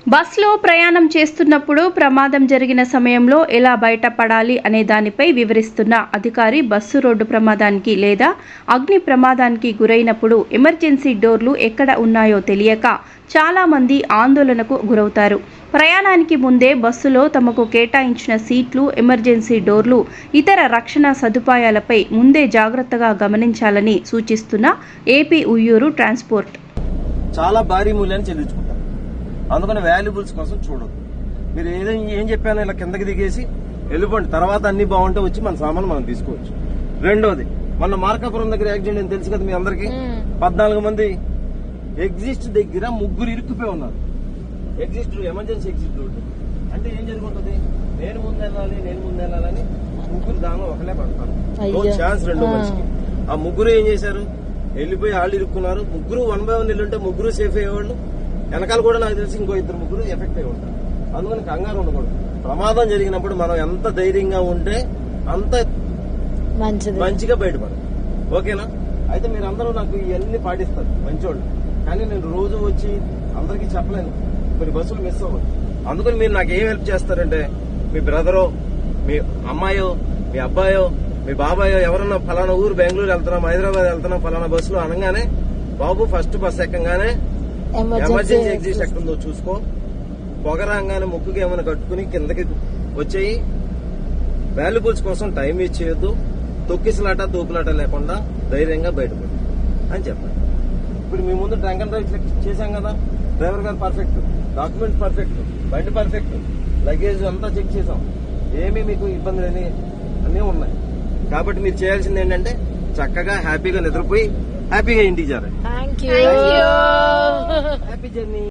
బస్సులో ప్రయాణం చేస్తున్నప్పుడు ప్రమాదం జరిగిన సమయంలో ఎలా బయటపడాలి అనే దానిపై వివరిస్తున్న అధికారి బస్సు రోడ్డు ప్రమాదానికి లేదా అగ్ని ప్రమాదానికి గురైనప్పుడు ఎమర్జెన్సీ డోర్లు ఎక్కడ ఉన్నాయో తెలియక చాలామంది ఆందోళనకు గురవుతారు. ప్రయాణానికి ముందే బస్సులో తమకు కేటాయించిన సీట్లు, ఎమర్జెన్సీ డోర్లు, ఇతర రక్షణ సదుపాయాలపై ముందే జాగ్రత్తగా గమనించాలని సూచిస్తున్న ఏపీ ఉయ్యూరు ట్రాన్స్పోర్ట్. చాలా భారీ మూల్యాన్ని చెల్లించుకుంటారు. అందుకని వాల్యుబుల్స్ కోసం చూడదు. మీరు ఏం చెప్పానో ఇలా కిందకి దిగేసి వెళ్ళిపోండి, తర్వాత అన్ని బాగుంటే వచ్చి మన సామాను మనం తీసుకోవచ్చు. రెండోది, మొన్న మార్కాపురం దగ్గర యాక్సిడెంట్ అని తెలుసు కదా మీ అందరికి. 14 మంది ఎగ్జిస్ట్ దగ్గర 3 ఇరుక్కుపోయి ఉన్నారు. ఎగ్జిస్ట్ ఎమర్జెన్సీ ఎగ్జిట్ రోడ్డు అంటే ఏం జరుగుతుంది, నేను ముందు వెళ్ళాలని 3 దానిలో ఒకలే పడతాను. నో ఛాన్స్ రెండో మనిషికి. ఆ 3 ఏం చేశారు, వెళ్ళిపోయి వాళ్ళు ఇరుక్కున్నారు. 3 1 by 1 వెళ్ళుంటే 3 సేఫ్ అయ్యేవాళ్ళు. వెనకాల కూడా నాకు తెలిసి ఇంకో 2-3 ఎఫెక్ట్ అయి ఉంటారు. అందుకని కంగారు ఉండకూడదు. ప్రమాదం జరిగినప్పుడు మనం ఎంత ధైర్యంగా ఉంటే అంత మంచిగా బయటపడదు. ఓకేనా? అయితే మీరందరూ నాకు ఇవన్నీ పాటిస్తారు, మంచోళ్ళు. కానీ నేను రోజు వచ్చి అందరికీ చెప్పలేను, కొన్ని బస్సులు మిస్ అవ్వచ్చు. అందుకని మీరు నాకు ఏం హెల్ప్ చేస్తారంటే, మీ బ్రదరో, మీ అమ్మాయో, మీ అబ్బాయో, మీ బాబాయో ఎవరన్నా ఫలానా ఊరు బెంగళూరు వెళ్తున్నాం, హైదరాబాద్ వెళ్తున్నాం ఫలానా బస్సులో అనగానే, బాబు ఫస్ట్ బస్ ఎక్కగానే ఎమర్జెన్సీ ఎగ్జిట్ ఎక్కడుందో చూసుకో, పొగరాగానే ముక్కుకి ఏమైనా కట్టుకుని కిందకి వచ్చేయి. వాల్యుబుల్స్ కోసం టైం వేస్ట్ చేయొద్దు. తొక్కిసలాట తూపులాట లేకుండా ధైర్యంగా బయటపడు అని చెప్పాలి. ఇప్పుడు మీ ముందు ట్యాంక్ అండ్ డ్రైవ్ చేశాం కదా, డ్రైవర్ గారు పర్ఫెక్ట్, డాక్యుమెంట్ పర్ఫెక్ట్, బండి పర్ఫెక్ట్, లగేజ్ అంతా చెక్ చేసాం. ఏమీ మీకు ఇబ్బందులు అన్నీ ఉన్నాయి. కాబట్టి మీరు చేయాల్సింది ఏంటంటే చక్కగా హ్యాపీగా నిద్రపోయి హ్యాపీగా ఇంటికి చేరాలి. Happy journey.